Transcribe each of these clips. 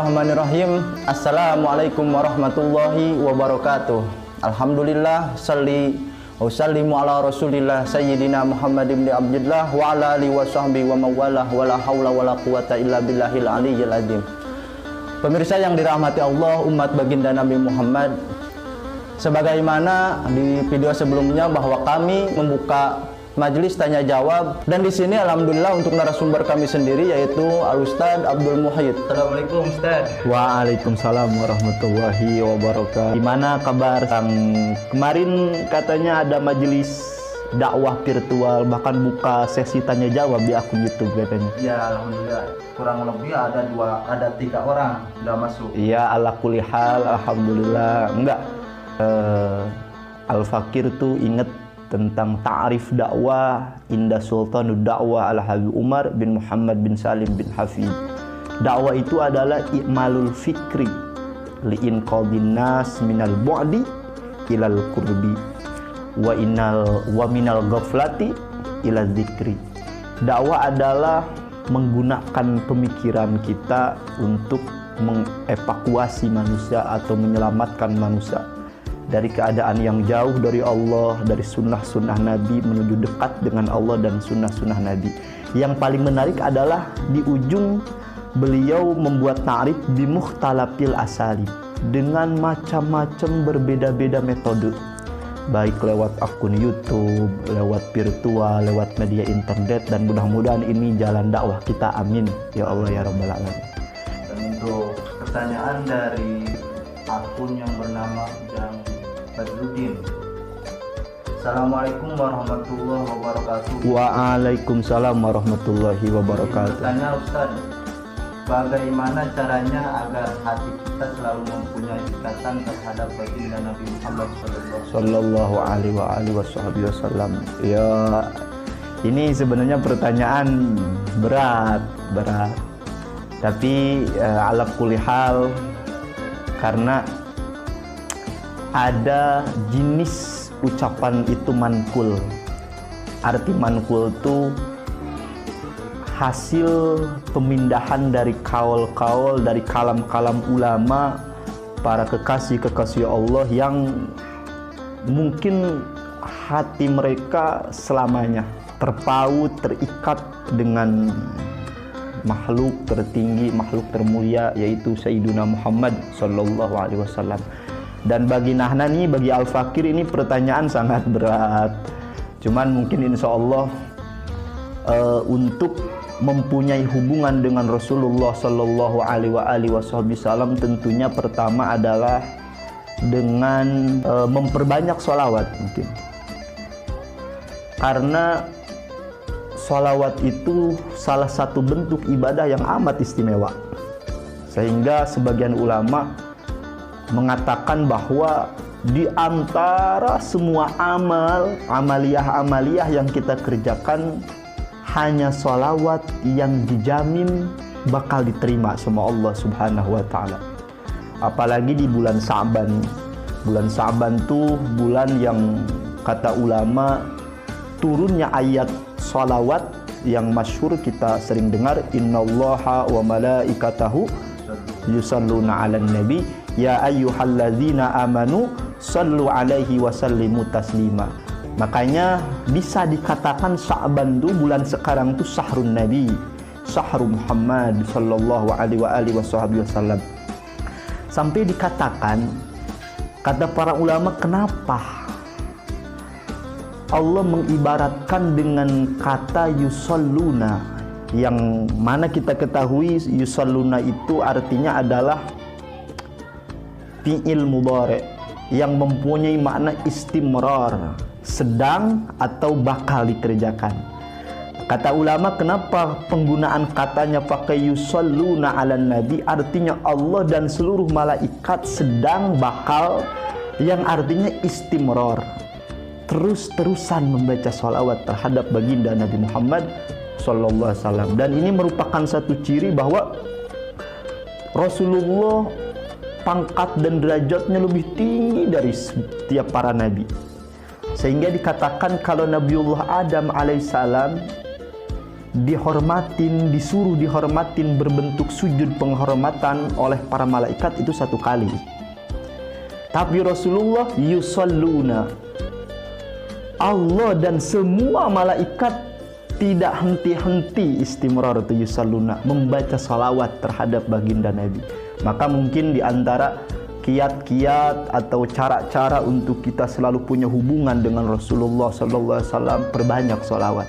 Bismillahirrahmanirrahim. Assalamualaikum warahmatullahi wabarakatuh. Alhamdulillah salli wa sallimu ala Rasulillah Sayyidina Muhammad ibn Abdillah wa ala alihi wa sahbihi wa mawalah wa la haula wa la quwata illa billahil aliyyil azim. Pemirsa yang dirahmati Allah, umat baginda Nabi Muhammad, sebagaimana di video sebelumnya bahwa kami membuka majelis tanya jawab, dan di sini alhamdulillah untuk narasumber kami sendiri yaitu Al Ustadz Abdul Muhyidd. Assalamualaikum Ustadz. Waalaikumsalam warahmatullahi wabarakatuh. Gimana kabar? Kemarin katanya ada majelis dakwah virtual, bahkan buka sesi tanya jawab di akun YouTube katanya. Ya alhamdulillah, kurang lebih ada 3 orang udah masuk. Iya, ala kulli hal alhamdulillah. Enggak, Al Fakir tuh inget tentang ta'rif dakwah inda Sultanud Dakwah Al Habib Umar bin Muhammad bin Salim bin Hafid. Dakwah itu adalah i'malul fikri li'in qadin nas minal bu'di ilal qurbi wa minal ghaflati ilal dzikri. Dakwah adalah menggunakan pemikiran kita untuk mengevakuasi manusia atau menyelamatkan manusia dari keadaan yang jauh dari Allah, dari sunnah-sunnah Nabi menuju dekat dengan Allah dan sunnah-sunnah Nabi. Yang paling menarik adalah di ujung beliau membuat ta'rif bi mukhtalafil asalib, dengan macam-macam berbeda-beda metode, baik lewat akun YouTube, lewat virtual, lewat media internet, dan mudah-mudahan ini jalan dakwah kita, amin ya Allah ya Rabbal Alamin. Dan untuk pertanyaan dari akun yang bernama Badruddin. Assalamualaikum warahmatullahi wabarakatuh. Waalaikumsalam warahmatullahi wabarakatuh. Tanya Ustaz, bagaimana caranya agar hati kita selalu mempunyai ikatan terhadap baginda Nabi Muhammad sallallahu alaihi wasallam? Ya, ini sebenarnya pertanyaan berat. Tapi ala kulli hal, karena ada jenis ucapan itu manqul. Arti manqul itu hasil pemindahan dari kaul-kaul, dari kalam-kalam ulama, para kekasih-kekasih Allah yang mungkin hati mereka selamanya terpaut, terikat dengan makhluk tertinggi, makhluk termulia, yaitu Sayyiduna Muhammad sallallahu alaihi wasallam. Dan bagi Nahnani, bagi Al Fakir, ini pertanyaan sangat berat. Cuman mungkin insya Allah untuk mempunyai hubungan dengan Rasulullah sallallahu alaihi wasallam, tentunya pertama adalah dengan memperbanyak sholawat mungkin. Karena sholawat itu salah satu bentuk ibadah yang amat istimewa, sehingga sebagian ulama mengatakan bahwa di antara semua amaliyah yang kita kerjakan, hanya sholawat yang dijamin bakal diterima sama Allah Subhanahu wa ta'ala. Apalagi di bulan Sa'ban. Bulan Sa'ban tuh bulan yang kata ulama turunnya ayat sholawat yang masyhur kita sering dengar, innallaha wa malaikatahu yusalluna 'alan nabi ya ayyuhalladzina amanu sallu alaihi wa sallimu taslima. Makanya bisa dikatakan Sya'ban itu, bulan sekarang itu syahrun nabi, syahrul Muhammad sallallahu alaihi wasallam. Sampai dikatakan, kata para ulama, kenapa Allah mengibaratkan dengan kata yusalluna, yang mana kita ketahui yusalluna itu artinya adalah fi'il mudhari yang mempunyai makna istimrar, sedang atau bakal dikerjakan. Kata ulama, kenapa penggunaan katanya pakai yusalluna 'alan nabi, artinya Allah dan seluruh malaikat sedang, bakal, yang artinya istimrar, terus-terusan membaca sholawat terhadap baginda Nabi Muhammad sallallahu alaihi wasallam. Dan ini merupakan satu ciri bahwa Rasulullah pangkat dan derajatnya lebih tinggi dari setiap para nabi, sehingga dikatakan kalau Nabiullah Adam alaihissalam dihormatin, disuruh dihormatin berbentuk sujud penghormatan oleh para malaikat itu 1 kali. Tapi Rasulullah yusalluna, Allah dan semua malaikat tidak henti-henti istimraratu yusalluna membaca salawat terhadap baginda Nabi. Maka mungkin di antara kiat-kiat atau cara-cara untuk kita selalu punya hubungan dengan Rasulullah SAW, perbanyak salawat.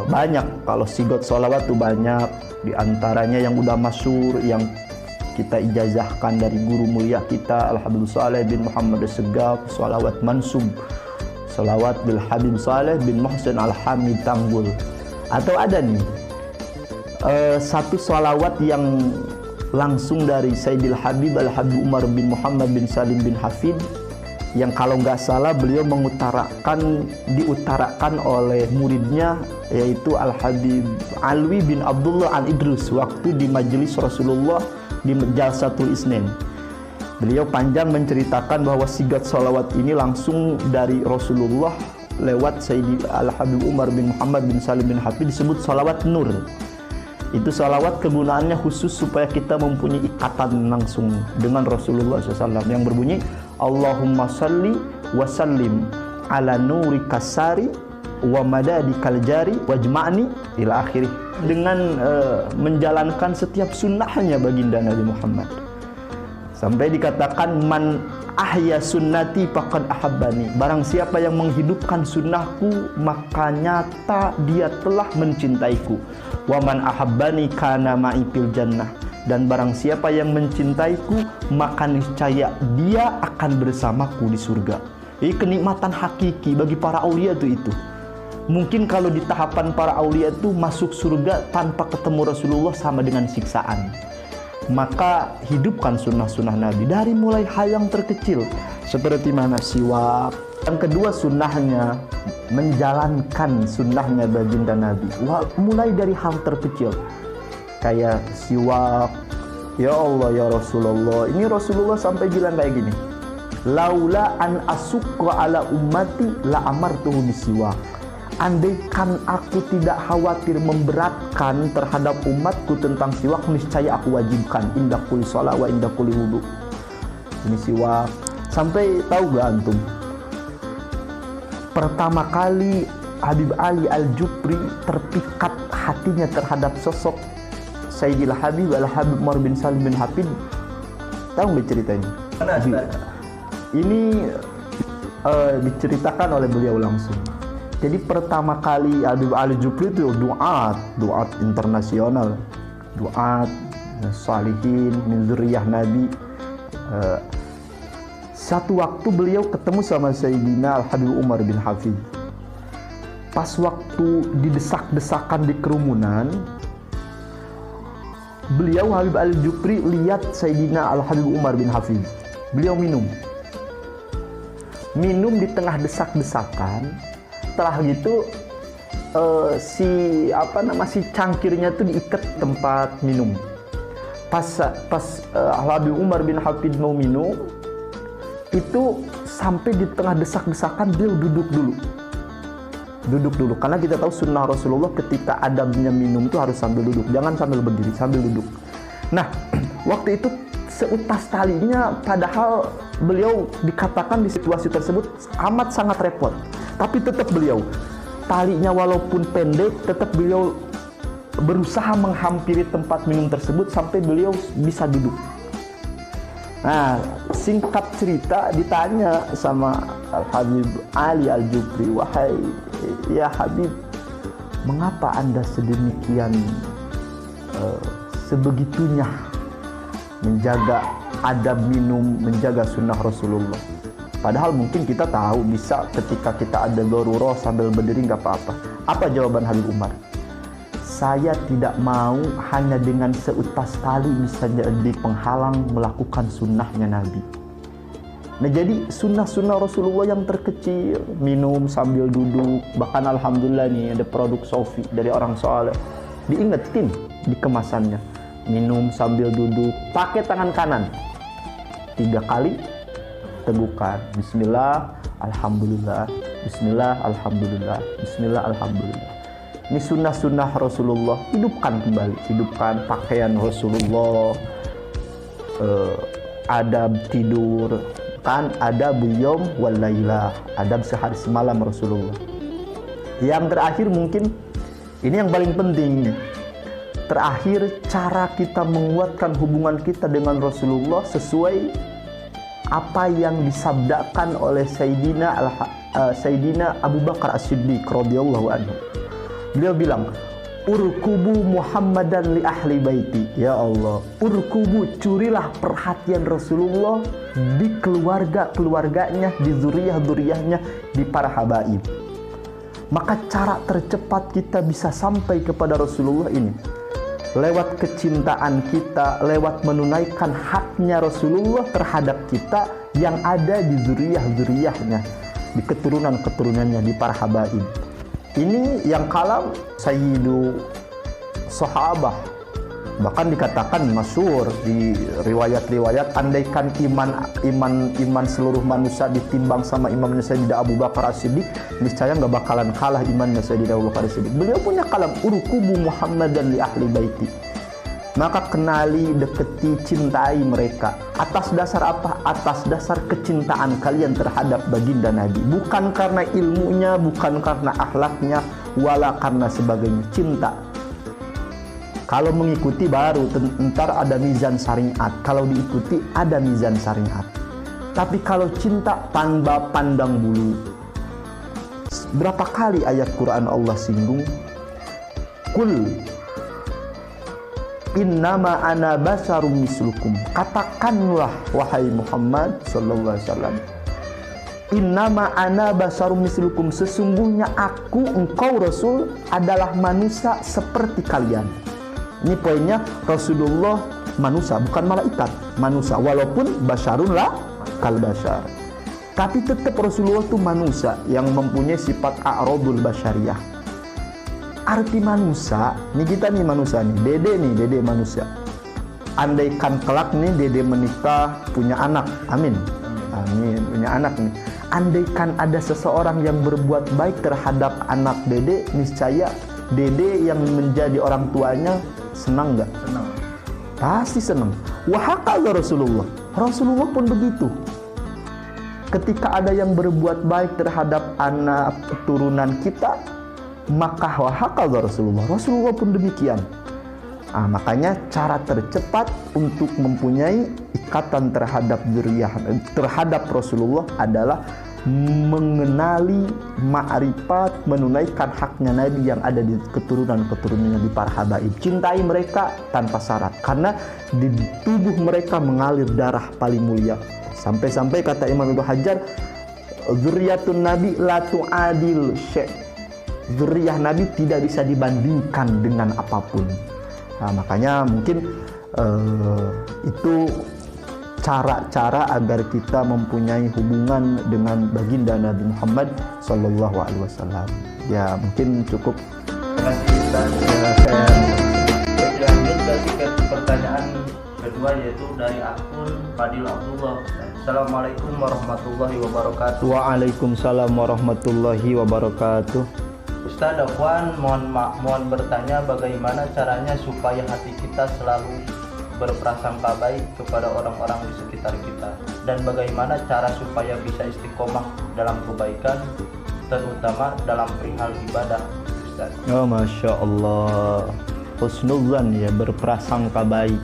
Banyak, kalau sigot salawat tuh banyak. Di antaranya yang udah masyhur, yang kita ijazahkan dari guru mulia kita Al-Habib Saleh bin Muhammad Segaf, salawat mansub, salawat bil Habib Saleh bin Muhsin Al-Hamid Tanggul. Atau ada nih satu salawat yang langsung dari Sayyidil Habib Al-Habib Umar bin Muhammad bin Salim bin Hafid, yang kalau nggak salah beliau diutarakan oleh muridnya, yaitu Al-Habib Alwi bin Abdullah Al-Idrus waktu di majelis Rasulullah di Jalsatul Isnin. Beliau panjang menceritakan bahwa sigat salawat ini langsung dari Rasulullah lewat Sayyidil Al-Habib Umar bin Muhammad bin Salim bin Hafid, disebut salawat nur. Itu salawat kegunaannya khusus supaya kita mempunyai ikatan langsung dengan Rasulullah SAW, yang berbunyi Allahumma salli wa sallim ala nuri kasari wa madadi kaljari wajma'ni ila akhirih, dengan menjalankan setiap sunnahnya baginda Nabi Muhammad, sampai dikatakan man ahya sunnati faqad ahabbani, barang siapa yang menghidupkan sunnahku maka nyata dia telah mencintaiku. Wa man ahabbani kana ma'i fil jannah, dan barang siapa yang mencintaiku maka niscaya dia akan bersamaku di surga. Ini kenikmatan hakiki bagi para aulia itu. Mungkin kalau di tahapan para aulia itu masuk surga tanpa ketemu Rasulullah sama dengan siksaan. Maka hidupkan sunnah-sunnah Nabi dari mulai hal yang terkecil seperti mana siwak. Yang kedua sunnahnya, menjalankan sunnahnya baginda Nabi. Mulai dari hal terkecil kayak siwak. Ya Allah ya Rasulullah, ini Rasulullah sampai bilang kayak gini, laula an asukra ala ummati la amartuhu bisiwak. Andaikan aku tidak khawatir memberatkan terhadap umatku tentang siwak, niscaya aku wajibkan indah kulli shalah wa indah kulli wudu. Ini siwak. Sampai tahu gak antum, pertama kali Habib Ali Al-Jupri terpikat hatinya terhadap sosok Sayyidil Habib Al-Habib Umar bin Salim bin Hafid. Tahu nggak cerita ini? Ini diceritakan oleh beliau langsung. Jadi pertama kali Habib Ali Jupri itu duat internasional, duat salihin min dzurriyyah Nabi. Satu waktu beliau ketemu sama Sayyidina Al-Habib Umar bin Hafid. Pas waktu didesak-desakan di kerumunan, beliau Habib Al-Jupri lihat Sayyidina Al-Habib Umar bin Hafid. Beliau minum di tengah desak-desakan. Setelah gitu si cangkirnya tuh diikat tempat minum. Pas Habib Umar bin Hafid mau minum, itu sampai di tengah desak-desakan beliau duduk dulu karena kita tahu sunnah Rasulullah ketika adabnya minum itu harus sambil duduk, jangan sambil berdiri, sambil duduk. Nah, waktu itu seutas talinya, padahal beliau dikatakan di situasi tersebut amat sangat repot, tapi tetap beliau talinya walaupun pendek, tetap beliau berusaha menghampiri tempat minum tersebut sampai beliau bisa duduk. Nah, singkat cerita, ditanya sama Al-Habib Ali Al-Jupri, wahai ya Habib, mengapa Anda sedemikian sebegitunya menjaga adab minum, menjaga sunnah Rasulullah? Padahal mungkin kita tahu bisa ketika kita ada darurah sambil berdiri nggak apa-apa. Apa jawaban Habib Umar? Saya tidak mau hanya dengan seutas tali bisa jadi penghalang melakukan sunnahnya Nabi. Nah, jadi sunnah-sunnah Rasulullah yang terkecil, minum sambil duduk, bahkan alhamdulillah nih ada produk Sofi dari orang soleh, diingetin di kemasannya, minum sambil duduk, pakai tangan kanan 3 kali tegukan, Bismillah, Alhamdulillah, Bismillah, Alhamdulillah, Bismillah, Alhamdulillah. Ini sunnah-sunnah Rasulullah, hidupkan kembali, hidupkan pakaian Rasulullah, adab tidur, kan adab yom wal lailah, adab sehari semalam Rasulullah. Yang terakhir mungkin ini yang paling penting. Terakhir, cara kita menguatkan hubungan kita dengan Rasulullah sesuai apa yang disabdakan oleh Sayyidina Abu Bakar As-Siddiq radhiyallahu anhu. Beliau bilang, urkubu Muhammadan li ahli baiti. Ya Allah, urkubu, curilah perhatian Rasulullah di keluarga-keluarganya, di zuriyah-zuriyahnya, di para habaib. Maka cara tercepat kita bisa sampai kepada Rasulullah ini lewat kecintaan kita, lewat menunaikan haknya Rasulullah terhadap kita yang ada di zuriyah-zuriyahnya, di keturunan-keturunannya, di para habaib. Ini yang kalam Sayyidu Sahabah, bahkan dikatakan masyhur di riwayat-riwayat, andaikan iman seluruh manusia ditimbang sama imannya Sayyidina Abu Bakar As-Siddiq, niscaya nggak bakalan kalah imannya Sayyidina Abu Bakar As-Siddiq. Beliau punya kalam urkubu Muhammadan li ahli baiti. Maka kenali, deketi, cintai mereka. Atas dasar apa? Atas dasar kecintaan kalian terhadap baginda Nabi. Bukan karena ilmunya, bukan karena akhlaknya, wala karena sebagainya. Cinta. Kalau mengikuti baru ntar ada mizan syariat. Kalau diikuti ada mizan syariat. Tapi kalau cinta tanpa pandang bulu. Berapa kali ayat Quran Allah singgung? Kul innama ana basarum mislukum. Katakanlah wahai Muhammad sallallahu alaihi wasallam. Innama ana basarum mislukum. Sesungguhnya aku, engkau Rasul, adalah manusia seperti kalian. Ini poinnya, Rasulullah manusia, bukan malaikat, manusia. Walaupun basyarun lah kal basyar, tapi tetap Rasulullah itu manusia yang mempunyai sifat a'radul basyariyah. Arti manusia, ini kita nih manusia nih, dede manusia. Andaikan kelak nih dede menikah, punya anak, amin, punya anak nih. Andaikan ada seseorang yang berbuat baik terhadap anak dede, niscaya dede yang menjadi orang tuanya senang nggak? Senang. Pasti senang. Wahakala Rasulullah. Rasulullah pun begitu. Ketika ada yang berbuat baik terhadap anak keturunan kita, maka wahakala Rasulullah. Rasulullah pun demikian. Makanya cara tercepat untuk mempunyai ikatan terhadap zuriyah, terhadap Rasulullah adalah mengenali, ma'rifat, menunaikan haknya Nabi yang ada di keturunan-keturunannya, di para habaib. Cintai mereka tanpa syarat, karena di tubuh mereka mengalir darah paling mulia. Sampai-sampai kata Imam Ibnu Hajar, zuriyatun Nabi la tu'adil syai'. Zuriyah Nabi tidak bisa dibandingkan dengan apapun. Makanya mungkin itu cara-cara agar kita mempunyai hubungan dengan baginda Nabi Muhammad sallallahu alaihi wasallam. Ya, mungkin cukup. Terima kasih Ustaz. Lanjut berarti ke pertanyaan kedua, yaitu dari akun Fadil Abdullah. Assalamualaikum warahmatullahi wabarakatuh. Waalaikumsalam warahmatullahi wabarakatuh. Ustaz Afwan, mohon bertanya bagaimana caranya supaya hati kita selalu berprasangka baik kepada orang-orang di sekitar kita, dan bagaimana cara supaya bisa istiqomah dalam kebaikan, terutama dalam perihal ibadah, Ustaz. Oh, Masya Allah. Husnuzan, ya, berprasangka baik.